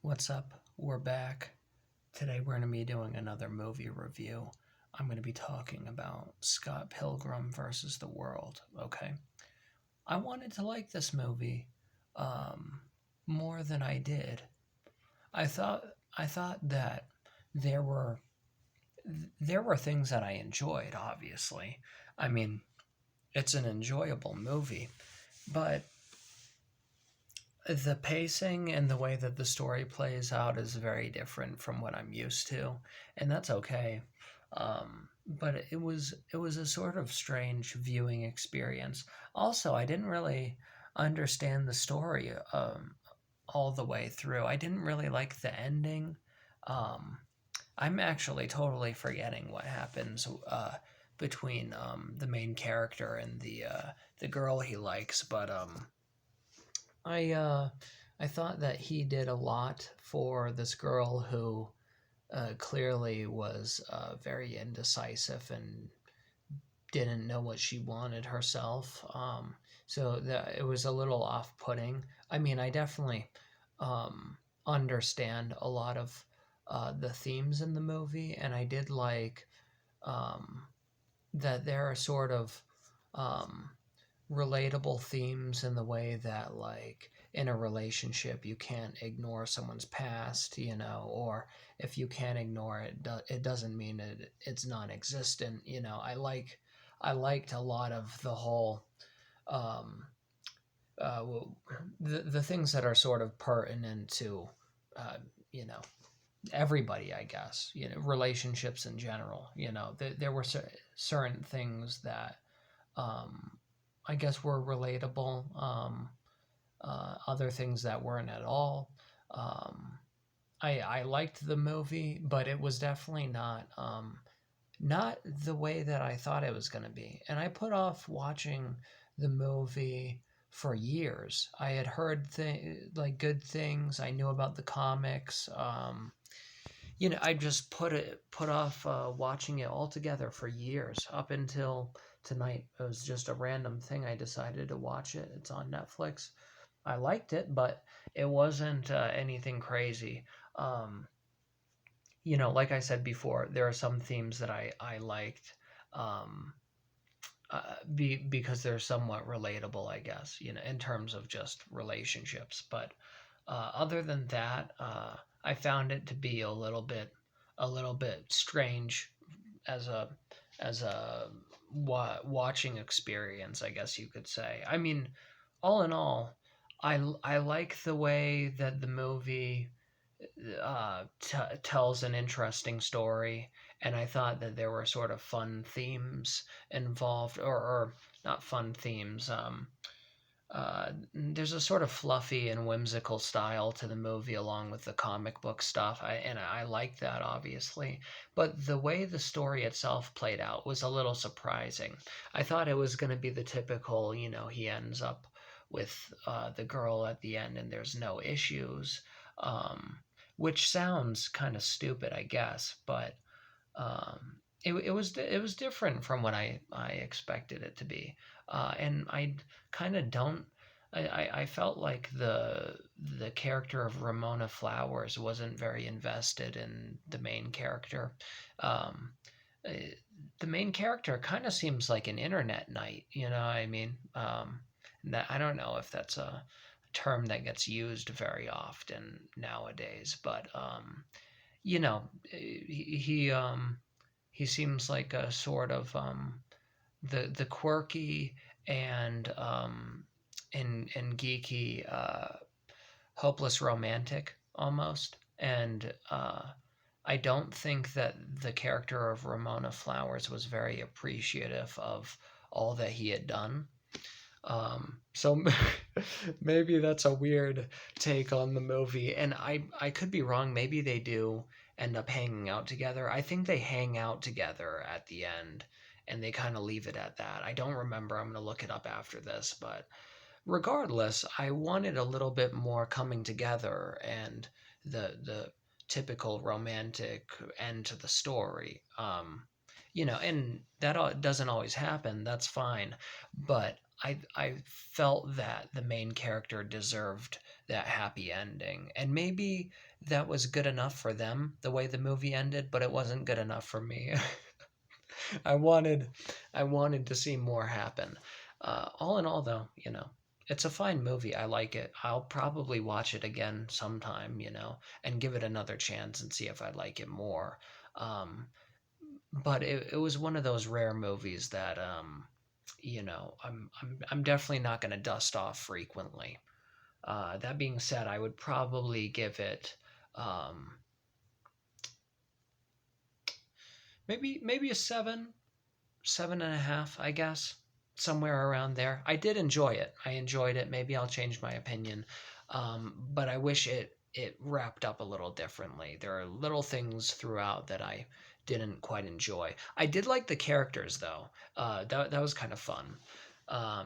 What's up? We're back. Today we're going to be doing another movie review. I'm going to be talking about Scott Pilgrim versus the World, okay? I wanted to like this movie um, more than I did. I thought I thought that there were there were things that I enjoyed, obviously. I mean, it's an enjoyable movie, but the pacing and the way that the story plays out is very different from what I'm used to, and that's okay. But it was a sort of strange viewing experience. Also, I didn't really understand the story all the way through. I didn't really like the ending. Um, I'm actually totally forgetting what happens between the main character and the girl he likes, but I uh, I thought that he did a lot for this girl who clearly was very indecisive and didn't know what she wanted herself. So that it was a little off-putting. I mean, I definitely understand a lot of the themes in the movie, and I did like um, that there are sort of um, relatable themes in the way that, like, in a relationship you can't ignore someone's past, or if you can't ignore it, it doesn't mean it's non-existent. I liked a lot of the whole um, uh, the things that are sort of pertinent to uh, you know everybody, I guess, relationships in general. There were certain things that um, I guess were relatable. Other things that weren't at all. Um, I liked the movie, but it was definitely not the way that I thought it was going to be. And I put off watching the movie for years. I had heard like good things. I knew about the comics. I just put off watching it altogether for years up until tonight. It was just a random thing. I decided to watch it. It's on Netflix. I liked it, but it wasn't anything crazy. Um, like I said before, there are some themes that I liked um, because they're somewhat relatable, I guess, in terms of just relationships. But other than that, I found it to be a little bit strange as a watching experience, I guess you could say. I mean, all in all, I like the way that the movie tells an interesting story, and I thought that there were sort of fun themes involved, or not fun themes. There's a sort of fluffy and whimsical style to the movie, along with the comic book stuff. I like that, obviously, but the way the story itself played out was a little surprising. I thought it was going to be the typical, he ends up with the girl at the end, and there's no issues, um, which sounds kind of stupid, I guess, but it was different from what I expected it to be, and I kind of don't. I felt like the character of Ramona Flowers wasn't very invested in the main character. Um, uh, the main character kind of seems like an internet knight. You know what I mean? That I don't know if that's a term that gets used very often nowadays, but he seems like a sort of the quirky and and geeky hopeless romantic almost. And I don't think that the character of Ramona Flowers was very appreciative of all that he had done. So maybe that's a weird take on the movie, and I could be wrong. Maybe they do end up hanging out together. I think they hang out together at the end, and they kind of leave it at that. I don't remember. I'm gonna look it up after this, but regardless, I wanted a little bit more coming together and the typical romantic end to the story. And that doesn't always happen. That's fine, but I felt that the main character deserved that happy ending. And maybe that was good enough for them, the way the movie ended, but it wasn't good enough for me. I wanted I wanted to see more happen. All in all, though, it's a fine movie. I like it. I'll probably watch it again sometime, and give it another chance and see if I like it more. Um, but it was one of those rare movies that I'm definitely not going to dust off frequently. That being said, I would probably give it um, maybe a 7.5, I guess, somewhere around there. I did enjoy it. I enjoyed it. Maybe I'll change my opinion, but I wish it wrapped up a little differently. There are little things throughout that I didn't quite enjoy. I did like the characters though. That was kind of fun.